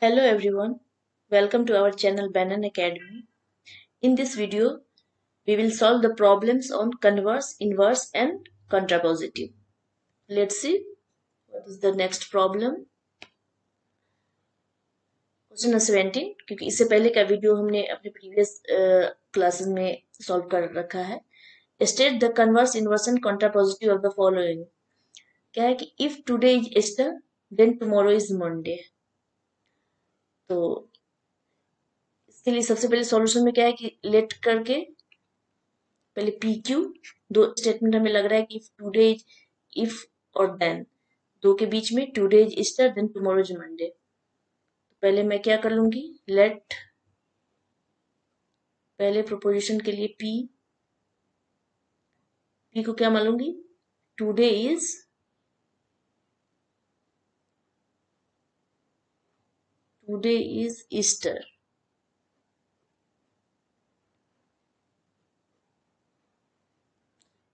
Hello everyone, welcome to our channel Banyan Academy. In this video, we will solve the problems on converse, inverse and contrapositive. Let's see what is the next problem. Question number 17, क्योंकि इससे पहले का video हमने अपने previous classes में solve कर रखा है. State the converse, inverse and contrapositive of the following. क्या है कि if today is Easter, then tomorrow is Monday. तो इसके लिए सबसे पहले सॉल्यूशन में क्या है कि लेट करके पहले पी क्यू दो स्टेटमेंट हमें लग रहा है कि टुडे इफ और देन दो के बीच में today is Easter then tomorrow is Monday. तो पहले मैं क्या कर लूंगी, लेट पहले प्रोपोजिशन के लिए पी को क्या मान लूंगी, today is Easter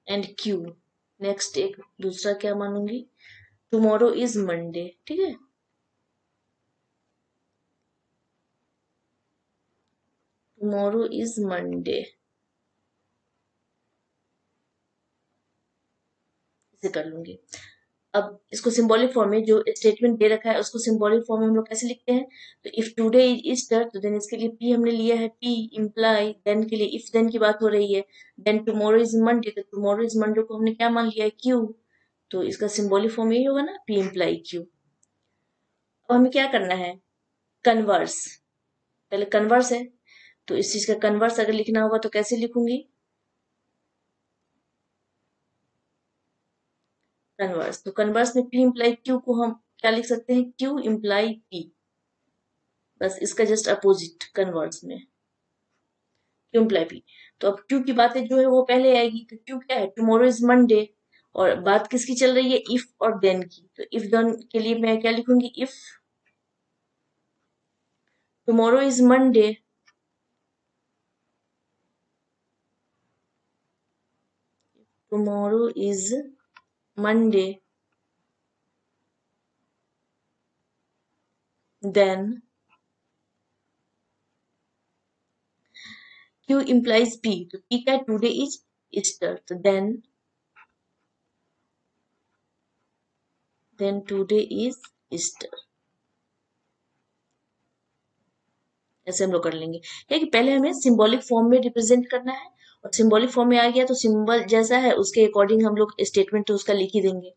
and Q next एक दूसरा क्या मानूंगी, टुमारो इज मंडे. ठीक है, टुमारो इज मंडे इसे कर लूंगी. अब इसको सिंबॉलिक फॉर्म में जो स्टेटमेंट दे रखा है उसको सिंबॉलिक फॉर्म में हम लोग कैसे लिखते हैं, तो इफ टुडे इज ईस्टर तो देन इसके लिए पी हमने लिया है, पी इम्प्लाई देन के लिए इफ देन की बात हो रही है, देन टुमारो इज मंडे तो टुमारो इज मंडे को हमने क्या मान लिया है, क्यू. तो इसका सिंबॉलिक फॉर्म यही होगा ना, पी इम्प्लाई क्यू. अब हमें क्या करना है, कन्वर्स. पहले कन्वर्स है तो इस चीज का कन्वर्स अगर लिखना होगा तो कैसे लिखूंगी, कन्वर्स. तो कन्वर्स में पी इम्प्लाई क्यू को हम क्या लिख सकते हैं, क्यू इम्प्लाई पी. बस इसका जस्ट अपोजिट कन्वर्स में क्यू इम्प्लाई पी. तो अब क्यू की बातें जो है वो पहले आएगी. तो क्यू क्या है, टुमारो इज मंडे, और बात किसकी चल रही है, इफ और देन की. तो इफ देन के लिए मैं क्या लिखूंगी, if tomorrow is Monday tomorrow is Monday then Q implies P. तो पी क्या है, टुडे इज ईस्टर तो देन टुडे इज ईस्टर. ऐसे हम लोग कर लेंगे. क्या कि पहले हमें सिंबॉलिक फॉर्म में रिप्रेजेंट करना है, और सिंबॉलिक फॉर्म में आ गया तो सिंबल जैसा है उसके अकॉर्डिंग हम लोग स्टेटमेंट तो उसका लिख ही देंगे.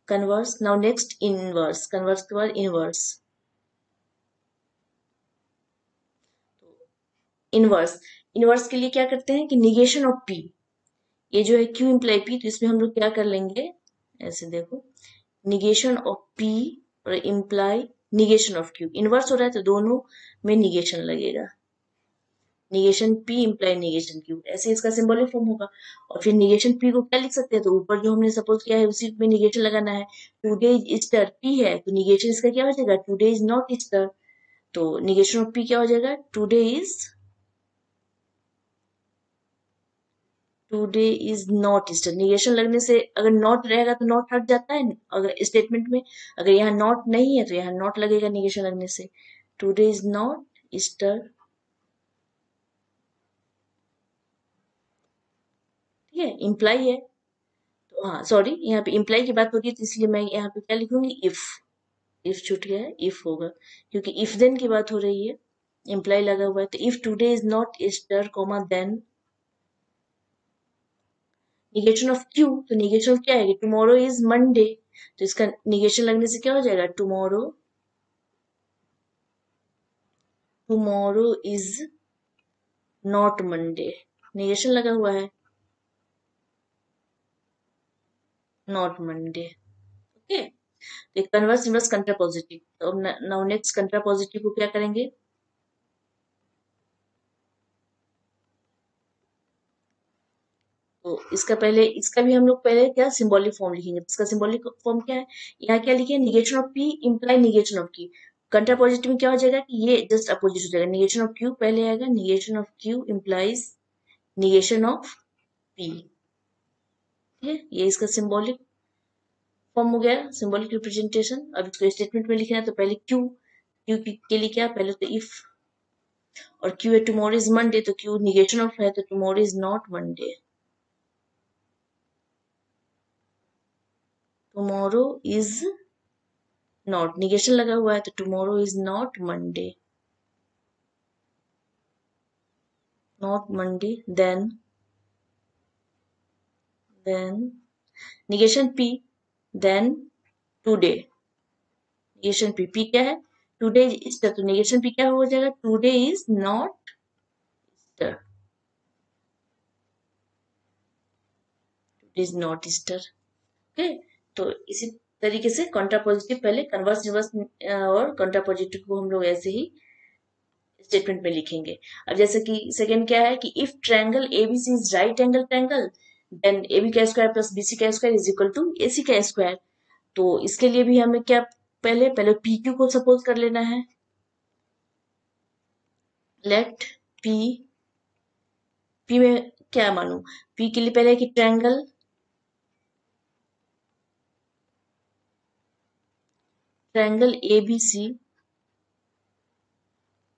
Converse. Now next inverse. Converse के बाद इनवर्स. इनवर्स इनवर्स के लिए क्या करते हैं कि निगेशन ऑफ पी. ये जो है क्यू इम्प्लाई पी, तो इसमें हम लोग क्या कर लेंगे, ऐसे देखो, निगेशन ऑफ पी और imply negation of Q. Inverse हो रहा है तो दोनों में निगेशन लगेगा. Negation P imply negation Q, ऐसे इसका सिंबॉलिक फॉर्म होगा. और फिर निगेशन पी को क्या लिख सकते हैं, तो ऊपर जो हमने सपोज किया है उसी में निगेशन लगाना है. टुडे इज ईस्टर पी है तो निगेशन इसका क्या हो जाएगा, टुडे इज नॉट ईस्टर. तो निगेशन ऑफ पी क्या हो जाएगा, today is not Easter. Negation लगने से अगर नॉट रहेगा तो नॉट हट जाता है अगर स्टेटमेंट में, अगर यहाँ नॉट नहीं है तो यहाँ नॉट लगेगा निगेशन लगने से. Today is not Easter. ठीक है, इम्प्लाई है तो हाँ सॉरी, यहाँ पे इम्प्लाई की बात हो रही है तो इसलिए मैं यहाँ पे क्या लिखूंगी, इफ छूट गया है, इफ होगा क्योंकि इफ देन की बात हो रही है, इम्प्लाई लगा हुआ है. तो if today is not Easter comma then negation of Q. तो निगेशन ऑफ क्या है, टुमारो इज मंडे. तो इसका निगेशन लगने से क्या हो जाएगा, tomorrow is not Monday. Negation लगा हुआ है, नॉट मंडे. ओके, तो कन्वर्स इनवर्स कंट्रापोजिटिव. तो नाउ नेक्स्ट कंट्रापोजिटिव को क्या करेंगे, तो इसका भी हम लोग पहले क्या सिंबॉलिक फॉर्म लिखेंगे. इसका सिंबॉलिक फॉर्म क्या है, यहाँ क्या लिखे, negation of P imply negation of Q. Contrapositive में क्या हो जाएगा कि ये जस्ट अपोजिट हो जाएगा, निगेशन ऑफ क्यू पहले आएगा, negation of Q implies negation of P. ठीक है, ये इसका सिंबॉलिक फॉर्म हो गया, सिंबॉलिक रिप्रेजेंटेशन. अब इसको स्टेटमेंट में लिखना है तो पहले क्यू क्यू के लिए क्या, पहले तो इफ, और क्यू है टुमारो इज मंडे, तो क्यू निगेशन ऑफ है, तो tomorrow is not Monday, tomorrow is not, negation लगा हुआ है तो tomorrow is not Monday, not Monday, then negation P, then today, negation P, P क्या है, टुडे इज, तो निगेशन पी क्या हो जाएगा, today is not Easter, is not Easter. Okay, तो इसी तरीके से कॉन्ट्रापोजिटिव पहले कन्वर्स रिवर्स और कॉन्ट्रापोजिटिव को हम लोग ऐसे ही स्टेटमेंट में लिखेंगे। अब जैसे कि सेकंड क्या है कि if triangle ABC is right angle triangle then A B का स्क्वायर प्लस बी सी का square is equal to A C का स्क्वायर। तो इसके लिए भी हमें क्या, पहले पहले पी क्यू को सपोज कर लेना है, लेट पी, पी में क्या मानू, पी के लिए पहले कि triangle ABC,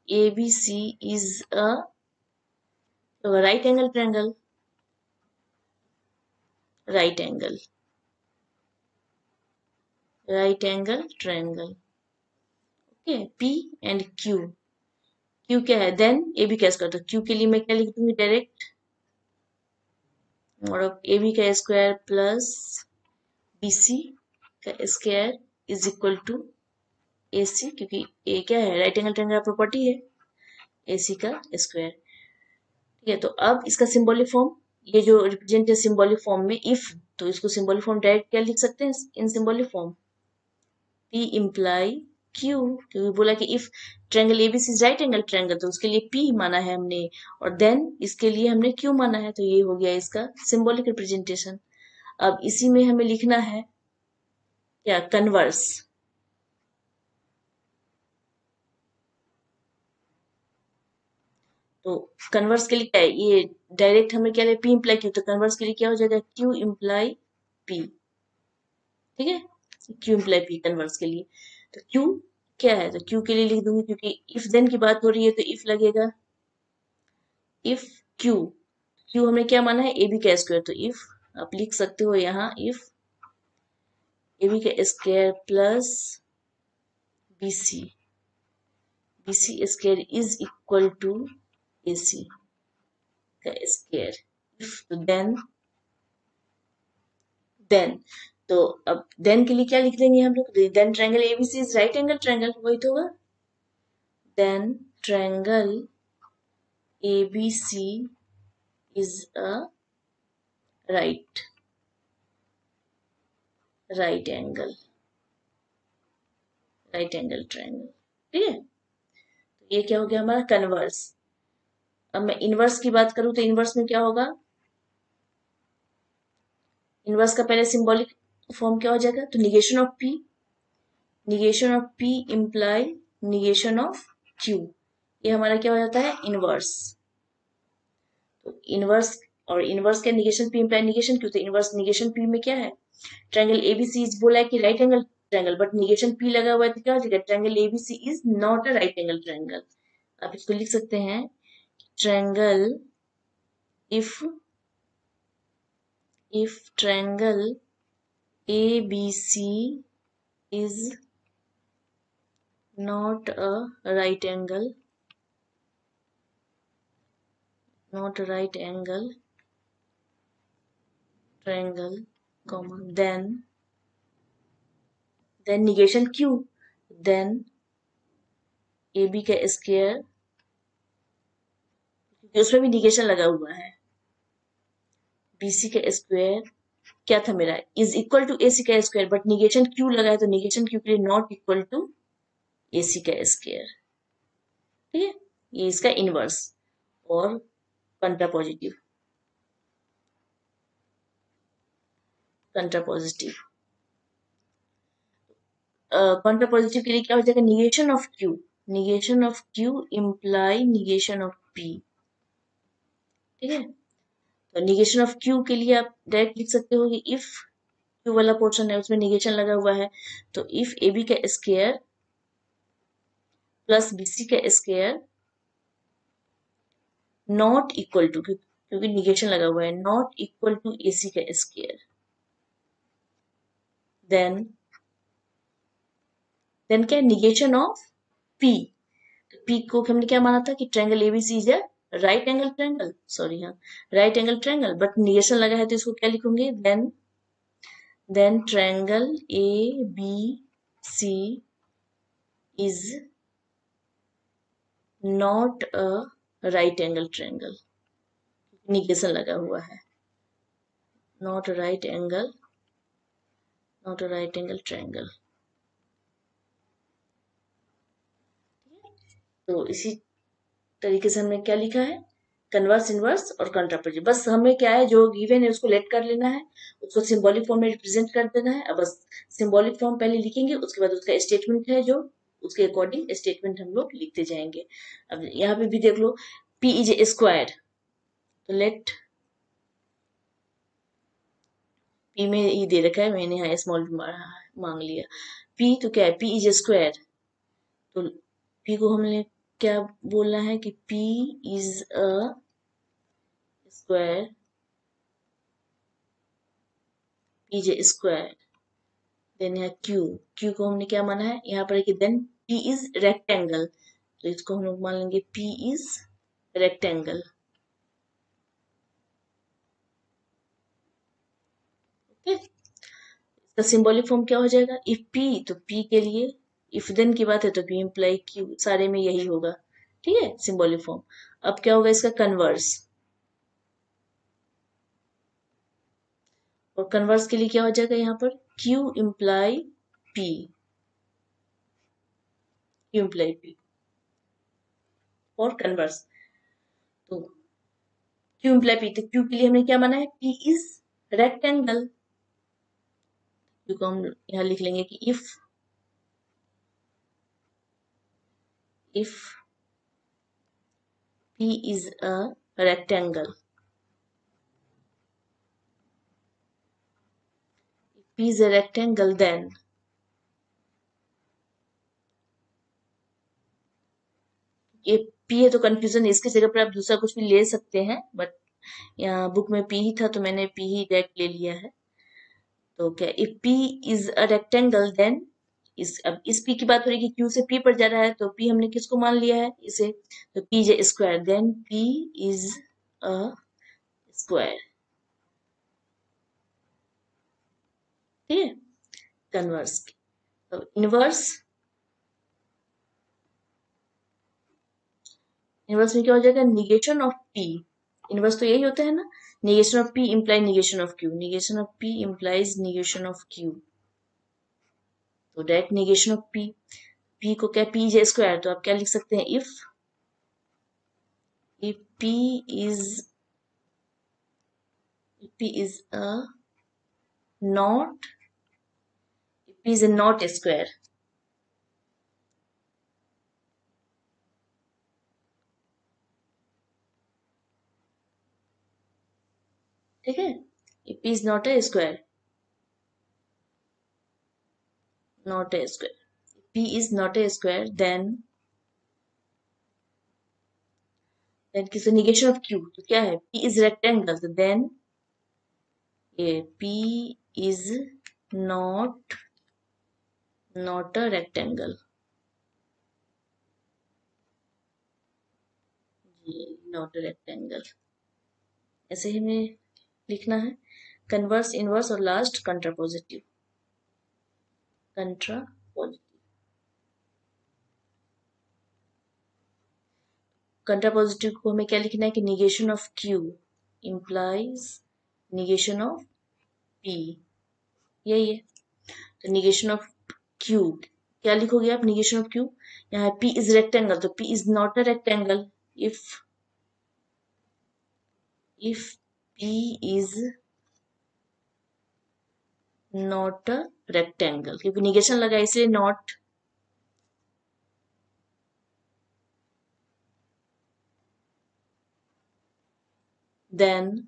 ABC is a right angle triangle, right angle triangle. Okay, P and Q, Q क्या है, देन ए बी का स्क्वायर, तो क्यू के लिए मैं क्या लिख दूंगी डायरेक्ट, और ए बी का स्क्वायर प्लस बी सी का square is equal to A सी, क्योंकि ए क्या है, राइट एंगल ट्रायंगल प्रॉपर्टी है, ए सी का स्क्वायर। ठीक है, तो अब इसका सिंबॉलिक फॉर्म, ये जो रिप्रेजेंट है सिंबॉलिक फॉर्म में इफ, तो इसको सिंबॉलिक फॉर्म डायरेक्ट क्या लिख सकते हैं in symbolic form, P imply Q, क्योंकि बोला कि if triangle ABC is right angle triangle, तो उसके लिए P माना है हमने, और देन इसके लिए हमने Q माना है, तो ये हो गया इसका सिंबॉलिक रिप्रेजेंटेशन। अब इसी में हमें लिखना है क्या, कन्वर्स, तो कन्वर्स के लिए क्या है, ये डायरेक्ट हमें क्या है, P इम्प्लाई Q, तो कन्वर्स के लिए क्या हो जाएगा, Q इम्प्लाई P। ठीक है, Q इम्प्लाई P कन्वर्स के लिए, तो Q क्या है, तो Q के लिए लिख दूंगी, क्योंकि इफ देन की बात हो रही है तो इफ लगेगा, इफ Q, Q हमने क्या माना है, ए बी का स्क्वायर, तो इफ आप लिख सकते हो यहाँ, इफ ए बी का square plus B C square is equal to A C का स्क्वायर, इफ, तो देन, तो अब देन के लिए क्या लिख देंगे हम लोग, then triangle ABC is right angle triangle, वही तो होगा, then triangle ABC is a right angle triangle. ठीक है, तो ये क्या हो गया हमारा कन्वर्स। अब मैं इनवर्स की बात करूं तो इनवर्स में क्या होगा, इनवर्स का पहले सिंबॉलिक फॉर्म क्या हो जाएगा, तो negation of P imply negation of Q, ये हमारा क्या हो जाता है, इनवर्स। तो इनवर्स, और इनवर्स का negation P imply negation Q, तो इनवर्स निगेशन पी में क्या है, ट्रायंगल एबीसी इज बोला है कि right angle triangle, but negation P लगा हुआ है तो क्या हो जाएगा, triangle ABC is not a right angle triangle. आप इसको लिख सकते हैं, triangle if triangle ABC is not a right angle triangle, comma, then negation Q, then AB का स्क्वायर, उसमें भी निगेशन लगा हुआ है, BC का स्क्वायर क्या था मेरा, इज इक्वल टू AC का स्क्वायर, बट निगेशन Q लगा है तो निगेशन Q के लिए नॉट इक्वल टू AC का स्क्वायर। ठीक है, ये इसका इनवर्स और कंट्रापोजिटिव, कंट्रापोजिटिव के लिए क्या हो जाएगा, negation of Q imply negation of P. ठीक है, तो निगेशन ऑफ क्यू के लिए आप डायरेक्ट लिख सकते हो कि इफ क्यू वाला पोर्शन है उसमें निगेशन लगा हुआ है, तो इफ ए बी का स्क्वायर प्लस BC का स्क्वायर नॉट इक्वल टू, क्योंकि निगेशन लगा हुआ है, नॉट इक्वल टू AC का स्क्वायर। देन क्या, निगेशन ऑफ P। तो P को हमने क्या माना था कि triangle ABC is a right angle triangle, sorry हाँ, right angle triangle, but negation लगा है तो इसको क्या लिखूंगे, then triangle ABC is not a right angle triangle, negation लगा हुआ है, not a right angle, not a right angle triangle। तो इसी तरीके से हमने क्या लिखा है, कन्वर्स, इनवर्स और कंट्रापोजिट। बस हमें क्या है, जो गिवन है उसको लेट कर लेना है, उसको सिंबॉलिक फॉर्म में रिप्रेजेंट कर देना है। अब बस सिंबॉलिक फॉर्म पहले लिखेंगे, उसके बाद उसका स्टेटमेंट है जो उसके अकॉर्डिंग स्टेटमेंट हम लोग लिखते जाएंगे। अब यहाँ पे भी देख लो, P इज ए स्क्वायर, तो लेट P में ये दे रखा है, मैंने यहाँ स्मॉल मांग लिया। P तो क्या है, P इज ए स्क्वायर, तो P को हमने क्या बोलना है कि P is a square, P is a square. Then यहाँ Q को हमने क्या माना है यहाँ पर कि देन P इज रेक्टेंगल, तो इसको हम लोग मान लेंगे P इज रेक्टेंगल। ओके, इसका सिंबॉलिक फॉर्म क्या हो जाएगा, इफ P, तो P के लिए इफ देन की बात है तो P इम्प्लाई Q, सारे में यही होगा। ठीक है, सिंबॉलिक फॉर्म। अब क्या होगा इसका कन्वर्स, और कन्वर्स के लिए क्या हो जाएगा यहाँ पर, Q imply P, Q imply P और कन्वर्स। तो Q इम्प्लाई P, तो Q के लिए हमने क्या माना है, P इज रेक्टेंगल, Q को हम यहाँ लिख लेंगे कि if P is a rectangle, if P is a rectangle, then ये P है तो कंफ्यूजन है, इसकी जगह पर आप दूसरा कुछ भी ले सकते हैं, बट यहाँ बुक में P ही था तो मैंने P ही डायरेक्ट ले लिया है। तो क्या, if P is a rectangle then, अब इस P की बात हो रही है कि Q से P पर जा रहा है, तो P हमने किसको मान लिया है, इसे, तो P is square, then P is a square. ठीक है, कन्वर्स। तो इनवर्स में क्या हो जाएगा, निगेशन ऑफ P, इनवर्स तो यही होता है ना, negation of P imply negation of Q, negation of P implies negation of Q, तो डायरेक्ट निगेशन ऑफ P को क्या, P जे स्क्वायर, तो आप क्या लिख सकते हैं, if P is a not, P is a not square, ठीक है, if P is not a square, not a square, P is not a square, then किस निगेशन ऑफ Q, तो क्या है, P is rectangle, तो then ये P is not a rectangle, ये not a rectangle, ऐसे ही हमें लिखना है, कन्वर्स, इनवर्स और लास्ट कंट्रापोजिटिव, कंट्रापोजिटिव। कंट्रापोजिटिव को हमें क्या लिखना है कि negation of Q implies negation of P, यही है। तो निगेशन ऑफ Q क्या लिखोगे आप, निगेशन ऑफ Q, यहाँ P इज रेक्टेंगल, तो P is not a rectangle, if P is not a rectangle, क्योंकि निगेशन लगा इसलिए नॉट, देन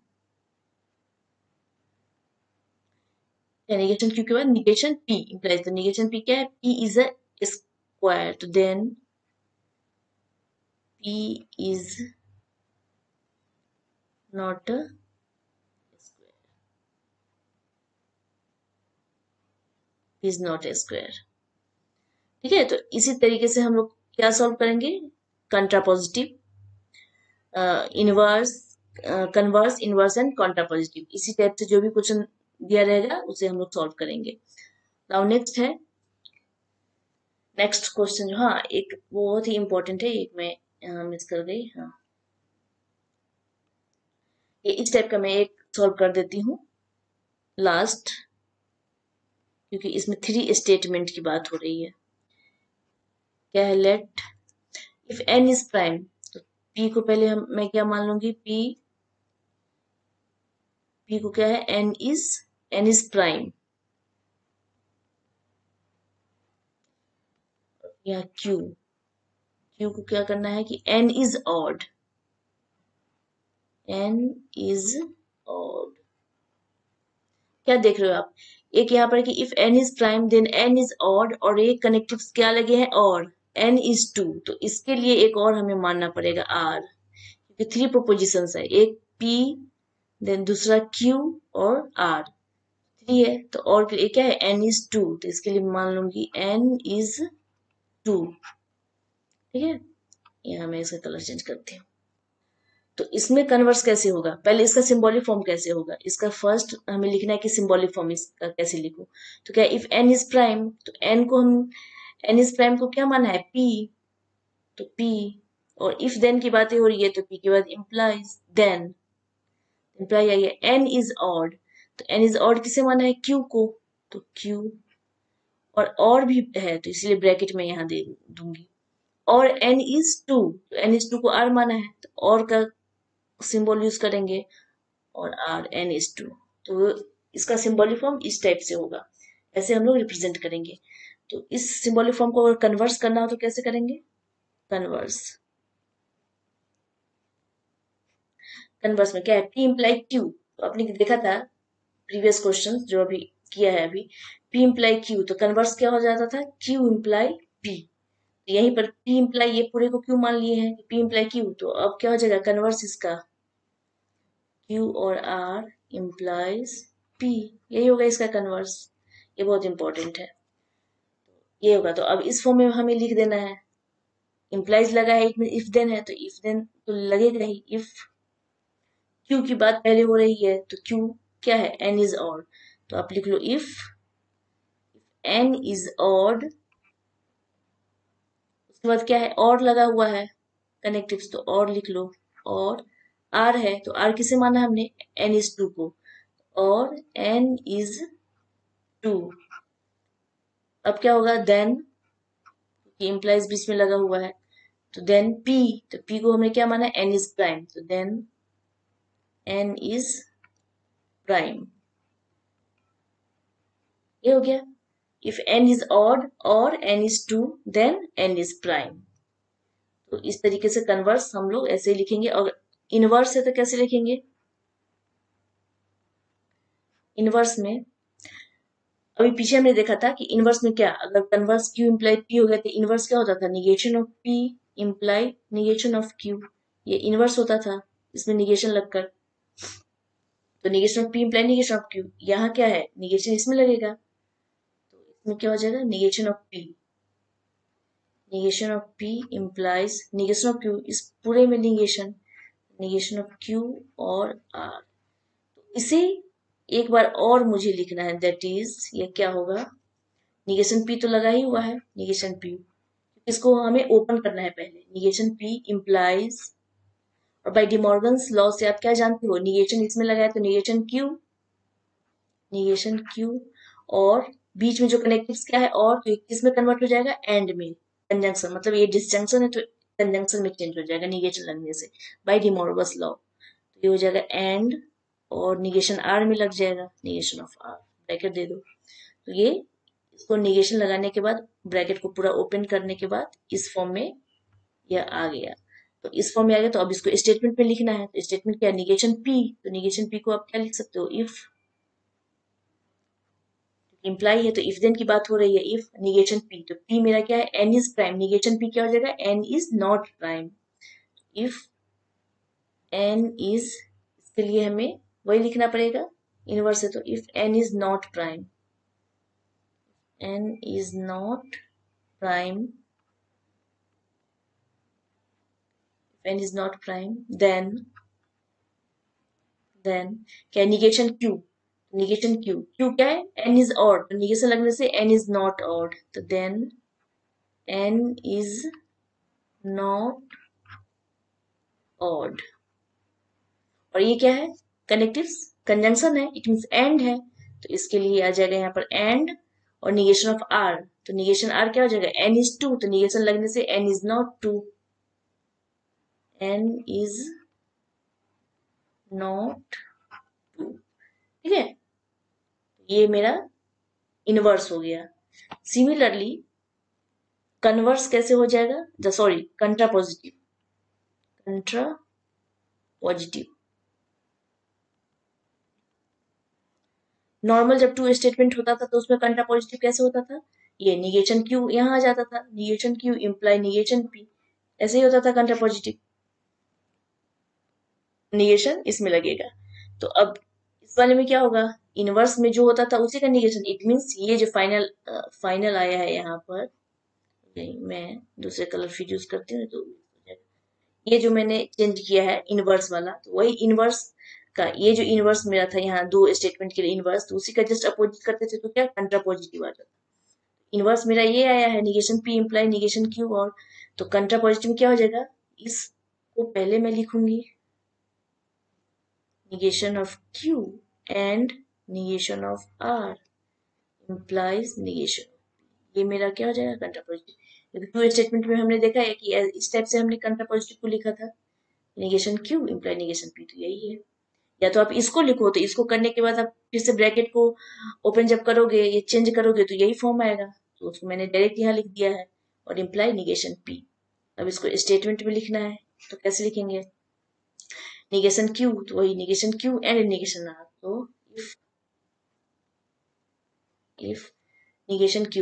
निगेशन Q के बाद निगेशन P इम्प्लाइज, तो निगेशन P क्या है, P इज अ स्क्वायर, तो then P is not a square, P is not a square। ठीक है, तो इसी तरीके से हम लोग क्या सॉल्व करेंगे, कंट्रापोजिटिव, इनवर्स, कन्वर्स, इनवर्स एंड कंट्रापोजिटिव, इसी टाइप से जो भी क्वेश्चन दिया रहेगा उसे हम लोग सॉल्व करेंगे। नाउ नेक्स्ट है, नेक्स्ट क्वेश्चन जो, हाँ एक बहुत ही इंपॉर्टेंट है, एक मैं मिस कर गई, हाँ ये इस टाइप का मैं एक सॉल्व कर देती हूँ लास्ट, क्योंकि इसमें 3 स्टेटमेंट की बात हो रही है। क्या है, let if n is prime, तो p को पहले मैं क्या मान लूंगी, p को क्या है, n इज प्राइम, या q को क्या करना है कि n is odd, n is odd. क्या देख रहे हो आप, एक यहाँ पर कि if n is prime then n is odd, और एक कनेक्टिव्स क्या लगे हैं, और n इज 2, तो इसके लिए एक और हमें मानना पड़ेगा r, क्योंकि 3 प्रोपोजिशंस है, एक p देन दूसरा q और r, 3 है, तो और के लिए क्या है, n इज 2, तो इसके लिए मान लूंगी n इज 2। ठीक है, यहाँ मैं इसका कलर चेंज करती हूँ। तो इसमें कन्वर्स कैसे होगा, पहले इसका सिंबॉलिक फॉर्म कैसे होगा, इसका फर्स्ट हमें लिखना है कि सिंबॉलिक फॉर्म इसका कैसे लिखूं। तो क्या, इफ n इज प्राइम, तो n इज प्राइम को क्या माना है, p, तो p, और इफ देन की बातें हो रही है तो p के बाद इम्प्लाइज देन, इम्प्लाई आई है, n इज ऑड, तो n इज ऑड किसे माना है, q को, तो q, और भी है तो इसलिए ब्रैकेट में यहाँ दे दूंगी, और n इज 2, तो n इज 2 को r माना है, तो और का सिंबल यूज करेंगे, और आर एन इज 2, तो इसका सिंबॉलिक फॉर्म इस टाइप से होगा, ऐसे हम लोग रिप्रेजेंट करेंगे। तो इस सिंबॉलिक फॉर्म को अगर कन्वर्स करना हो तो कैसे करेंगे, कन्वर्स, कन्वर्स में क्या है, p इम्प्लाई q, तो आपने देखा था प्रीवियस क्वेश्चन जो अभी किया है, अभी p इम्प्लाई q, तो कन्वर्स क्या हो जाता था, q इम्प्लाई p, यहीं पर p इम्प्लाई, ये पूरे को क्यों मान लिए हैं, p इम्प्लाई q, तो अब क्या हो जाएगा कन्वर्स इसका, q और r इम्प्लाइज p, यही होगा इसका कन्वर्स, ये बहुत इंपॉर्टेंट है, ये होगा। तो अब इस फॉर्म में हमें लिख देना है, इम्प्लाइज लगा है, इफ देन है, तो इफ देन तो लगेगा ही, इफ क्यू की बात पहले हो रही है तो क्यू क्या है, एन इज ऑड, तो आप लिख लो इफ एन इज ऑड, उसके बाद क्या है, और लगा हुआ है कनेक्टिव्स, तो और लिख लो, और आर है, तो आर किसे माना हमने, एन इज 2 को, और एन इज 2, अब क्या होगा, देन, इम्प्लाइज बीच में लगा हुआ है, तो देन p, तो p को हमने क्या माना, n इज प्राइम, तो देन n इज प्राइम, ये हो गया, इफ n इज ऑड और n is 2 then n is prime. तो इस तरीके से कन्वर्स हम लोग ऐसे ही लिखेंगे, और इनवर्स है तो कैसे लिखेंगे, इनवर्स में अभी पीछे हमने देखा था कि इनवर्स में क्या, अगर कन्वर्स q इम्प्लाई p हो गया तो इनवर्स क्या होता था, negation of p imply negation of q, ये इनवर्स होता था इसमें निगेशन लगकर, तो negation of p imply negation of q, यहाँ क्या है, निगेशन इसमें लगेगा, तो इसमें क्या हो जाएगा, negation of p, negation of p implies negation of q, इस पूरे में निगेशन, निगेशन ऑफ q और r, तो इसे एक बार और मुझे लिखना है, दैट इज ये क्या होगा, निगेशन p तो लगा ही हुआ है, निगेशन p, इसको हमें ओपन करना है पहले, निगेशन p इम्प्लाइज, और बाय डिमॉर्गन्स लॉ से आप क्या जानते हो, निगेशन इसमें लगा है तो निगेशन q, निगेशन q, और बीच में जो कनेक्टिव्स क्या है, और तो किसमें कन्वर्ट हो जाएगा, एंड में, कंजंक्शन, मतलब ये डिसजंक्शन है तो कंजंक्शन में चेंज हो जाएगा निगेशन लगने से, बाय डिमॉर्गन्स लॉ, तो ये हो जाएगा एंड, और निगेशन आर में लग जाएगा, निगेशन ऑफ आर, ब्रैकेट दे दो, तो ये इसको निगेशन लगाने के बाद ब्रैकेट को पूरा ओपन करने के बाद इस फॉर्म में यह आ गया, तो इस फॉर्म में आ गया, तो अब इसको स्टेटमेंट में लिखना है, तो स्टेटमेंट क्या है, निगेशन p, तो निगेशन p को आप क्या लिख सकते हो, इफ इम्प्लाई है तो इफ देन की बात हो रही है, इफ निगेशन p, तो p मेरा क्या है, n is prime, negation p क्या हो जाएगा, n is not prime, if n is, इसके लिए हमें वही लिखना पड़ेगा, इनवर्स है तो if n is not prime, n is not prime, if n is not prime, then क्या निगेशन q, निगेशन q क्या है, n is odd, तो निगेशन लगने से n is not odd, तो then n is not odd, और ये क्या है, कनेक्टिव कंजंक्शन है, इट मीन्स एंड है, तो इसके लिए आ जाएगा यहाँ पर एंड और निगेशन ऑफ r, तो निगेशन r क्या हो जाएगा, n is 2, तो निगेशन लगने से n is not 2, n is not 2, ठीक है, ये मेरा इनवर्स हो गया। सिमिलरली कन्वर्स कैसे हो जाएगा, सॉरी कंट्रा पॉजिटिव, कंट्रा पॉजिटिव, नॉर्मल जब टू स्टेटमेंट होता था तो उसमें कंट्रा पॉजिटिव कैसे होता था, ये निगेशन क्यू यहाँ आ जाता था, negation Q imply negation P, ऐसे ही होता था कंट्रा पॉजिटिव, निगेशन इसमें लगेगा। तो अब इस वाले में क्या होगा, इनवर्स में जो होता था उसी का निगेशन, इट मीन्स ये जो फाइनल आया है यहाँ पर, मैं दूसरे कलर फिर यूज करती हूँ तो ये जो मैंने चेंज किया है इनवर्स वाला, तो वही इनवर्स का, ये जो इनवर्स मेरा था यहाँ दो स्टेटमेंट के लिए इनवर्स, तो उसी का जस्ट अपोजिट करते थे तो क्या कंट्रा पॉजिटिव आ जाता, इनवर्स मेरा ये आया है negation P imply negation Q, और तो कंट्रा पॉजिटिव क्या हो जाएगा, इसको पहले मैं लिखूंगी negation of q and negation of r implies negation, ये मेरा क्या हो जाएगा कंट्रा पॉजिटिव, टू स्टेटमेंट में हमने देखा है कि इस टाइप से हमने कंट्रा पॉजिटिव को लिखा था, negation q imply negation p, तो यही है। या तो आप इसको लिखो, तो इसको करने के बाद आप फिर से ब्रैकेट को ओपन जब करोगे, ये चेंज करोगे तो यही फॉर्म आएगा, तो उसको मैंने डायरेक्ट यहाँ लिख दिया है, और इम्प्लाई नेगेशन p। अब इसको स्टेटमेंट में लिखना है तो कैसे लिखेंगे, negation q, तो वही negation q and negation r, तो if negation q,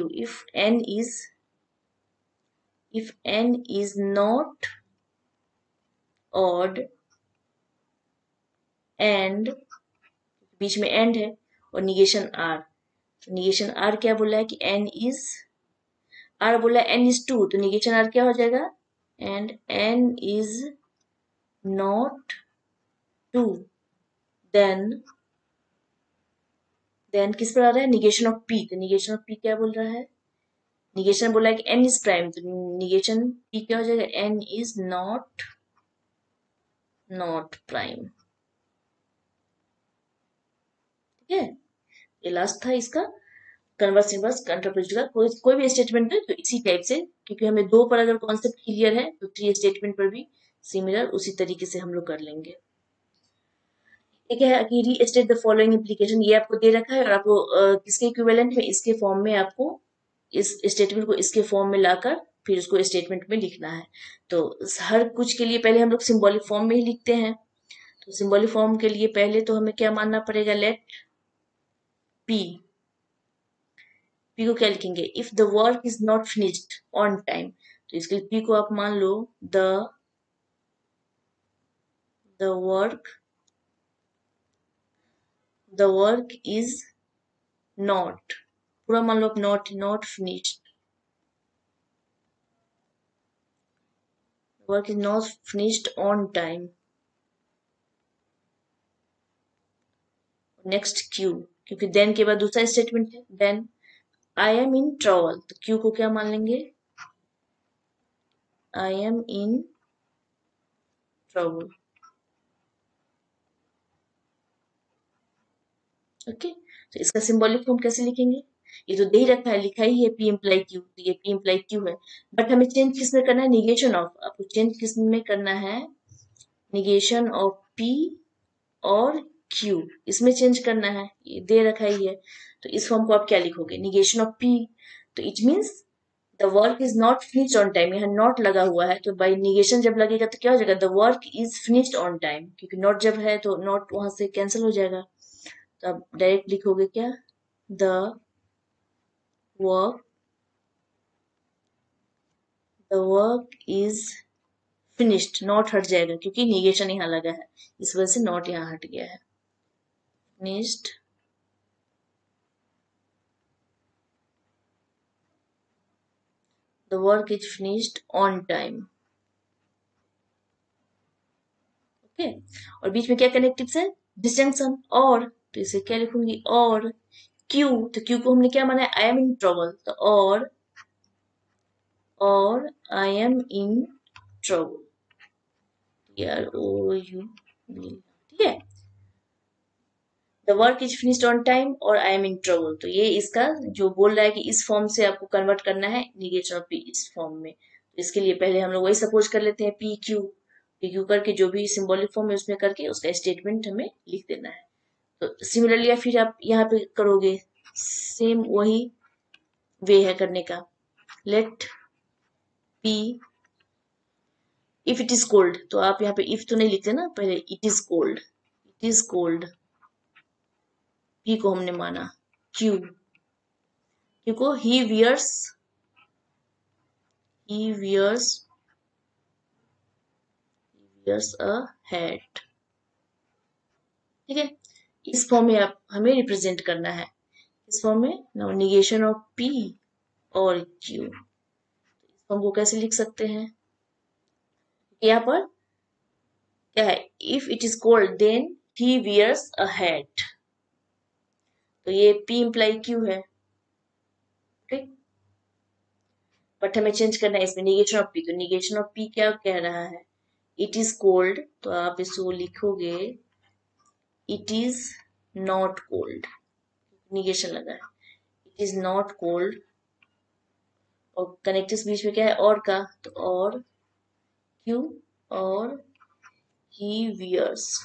if n is not odd and बीच में एंड है, और निगेशन r, तो निगेशन r क्या बोला है कि n is, r बोला n is 2, तो निगेशन r क्या हो जाएगा, and n is not 2, then किस पर आ रहा है, निगेशन ऑफ p, तो निगेशन ऑफ p क्या बोल रहा है, निगेशन बोला है कि n इज प्राइम, तो निगेशन p क्या हो जाएगा, n इज नॉट प्राइम, ठीक है। ये लास्ट था इसका कन्वर्स इनवर्स कंट्रापोजिटिव का, कोई भी स्टेटमेंट है तो इसी टाइप से, क्योंकि हमें दो पर अगर कॉन्सेप्ट क्लियर है तो थ्री स्टेटमेंट पर भी सिमिलर उसी तरीके से हम लोग कर लेंगे। ठीक है, कि रीस्टेट द फॉलोइंग इम्प्लीकेशन, ये आपको दे रखा है और आपको किसके इक्विवेलेंट में, इसके फॉर्म में आपको इस स्टेटमेंट को इसके फॉर्म में लाकर फिर उसको स्टेटमेंट में लिखना है। तो हर कुछ के लिए पहले हम लोग सिंबॉलिक फॉर्म में ही लिखते हैं, तो सिंबॉलिक फॉर्म के लिए पहले तो हमें क्या मानना पड़ेगा, लेट पी, पी को क्या लिखेंगे, if the work is not finished on time, तो इसके लिए पी को आप मान लो द वर्क इज नॉट, पूरा मान लो not finished, work is not finished on time. Next Q, क्योंकि देन के बाद दूसरा स्टेटमेंट है, then I am in trouble, तो क्यू को क्या मान लेंगे, I am in trouble, okay. तो इसका सिंबॉलिक फॉर्म कैसे लिखेंगे, ये तो दे ही रखा है, लिखा ही है पी इम्प्लाई क्यू, तो ये पी इम्प्लाई क्यू है, बट हमें चेंज किस में करना है, निगेशन ऑफ, आपको चेंज किस में करना है, निगेशन ऑफ पी और क्यू, इसमें चेंज करना है, ये दे रखा ही है, तो इस फॉर्म को आप क्या लिखोगे, निगेशन ऑफ पी, तो it means the work is not finished on time, यहाँ नॉट लगा हुआ है, तो बाई निगेशन जब लगेगा तो क्या हो जाएगा, the work is finished on time, क्योंकि नॉट जब है तो नॉट वहां से कैंसिल हो जाएगा, तो आप डायरेक्ट लिखोगे क्या, the work is finished, not हट जाएगा क्योंकि निगेशन यहाँ लगा है, इस वजह से नॉट यहाँ हट गया है। Finished the work is finished on time. Okay, और बीच में क्या कनेक्टिव्स है, डिस्टिंक्शन और, तो इसे क्या लिखूंगी, और क्यू, तो क्यू को हमने क्या माना है, आई एम इन ट्रबल, तो और आई एम इन ट्रबल, TROU, ठीक है। The work is finished on time और आई एम इन ट्रबल, तो ये इसका जो बोल रहा है कि इस फॉर्म से आपको कन्वर्ट करना है निगेशन ऑफ पी इस फॉर्म में, तो इसके लिए पहले हम लोग वही सपोज कर लेते हैं, पी क्यू करके जो भी सिंबॉलिक फॉर्म है उसमें करके उसका स्टेटमेंट हमें लिख देना है। तो सिमिलरली या फिर आप यहाँ पे करोगे, सेम वही वे है करने का। Let P if it is cold, तो आप यहाँ पे इफ तो नहीं लिखते ना, पहले it is cold, it is cold, P को हमने माना, क्यू को ही वियर्स अ हैट, ठीक है। इस फॉर्म में आप हमें रिप्रेजेंट करना है, इस फॉर्म में नाउ निगेशन ऑफ पी और क्यू, इस फॉर्म को कैसे लिख सकते हैं, यहाँ पर क्या है, if it is cold then he wears a hat, तो ये पी इंप्लाई क्यू है, ठीक। बट हमें चेंज करना है इसमें निगेशन ऑफ पी, तो निगेशन ऑफ पी क्या कह रहा है, इट इज कोल्ड, तो आप इसको लिखोगे it is not cold, negation लगा है, इट इज नॉट कोल्ड, और कनेक्टिव्स बीच में क्या है, और का, तो और क्यू और ही वियर्स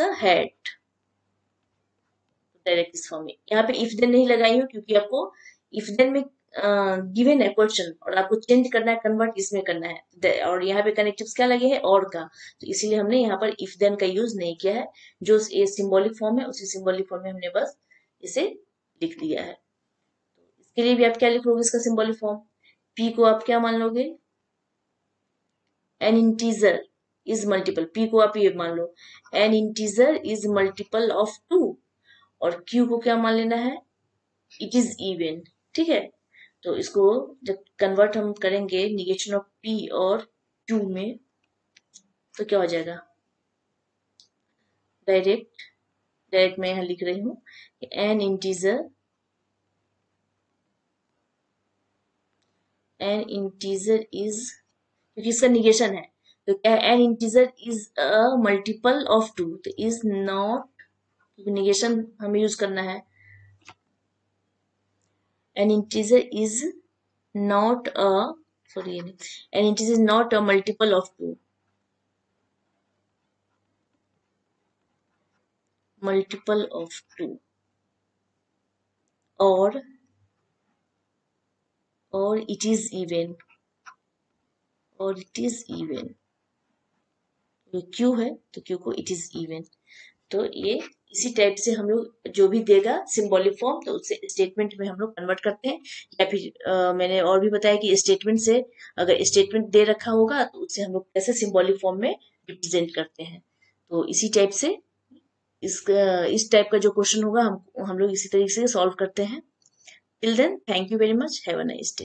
अ हैट, डायरेक्ट इस फॉर्म में। यहाँ पे इफ देन नहीं लगाई हूँ क्योंकि आपको इफ देन में गिवन है क्वेश्चन और आपको चेंज करना है, कन्वर्ट इसमें करना है, और यहाँ पे कनेक्टिव्स क्या लगे हैं, और का, तो इसीलिए हमने यहाँ पर इफ देन का यूज नहीं किया है, जो ये सिंबॉलिक फॉर्म है उसी सिंबॉलिक फॉर्म में हमने बस इसे लिख दिया है। इसके लिए भी आप क्या लिखोगे, इसका सिंबॉलिक फॉर्म, पी को आप क्या मान लोगे, N integer is multiple, P को आप ये मान लो N integer is multiple of 2, और क्यू को क्या मान लेना है, इट इज इवन, ठीक है। तो इसको जब कन्वर्ट हम करेंगे निगेशन ऑफ पी और क्यू में, तो क्या हो जाएगा, डायरेक्ट मैं यहां लिख रही हूं एन इंटीजर इज, क्योंकि इसका निगेशन है, तो क्या N integer is a multiple of 2, तो इज नॉट, क्योंकि निगेशन हमें यूज करना है, N integer is not a, sorry, N integer is not a multiple of 2, multiple of 2, और इट इज इवन, और इट इज इवन, ये Q है तो क्यू को इट इज इवन, तो ये इसी टाइप से हम लोग जो भी देगा सिंबॉलिक फॉर्म, तो उससे स्टेटमेंट में हम लोग कन्वर्ट करते हैं, या फिर मैंने और भी बताया कि स्टेटमेंट से, अगर स्टेटमेंट दे रखा होगा तो उससे हम लोग कैसे सिंबॉलिक फॉर्म में रिप्रेजेंट करते हैं, तो इसी टाइप से इस टाइप का जो क्वेश्चन होगा हम लोग इसी तरीके से सॉल्व करते हैं। Till then thank you very much, have a nice day.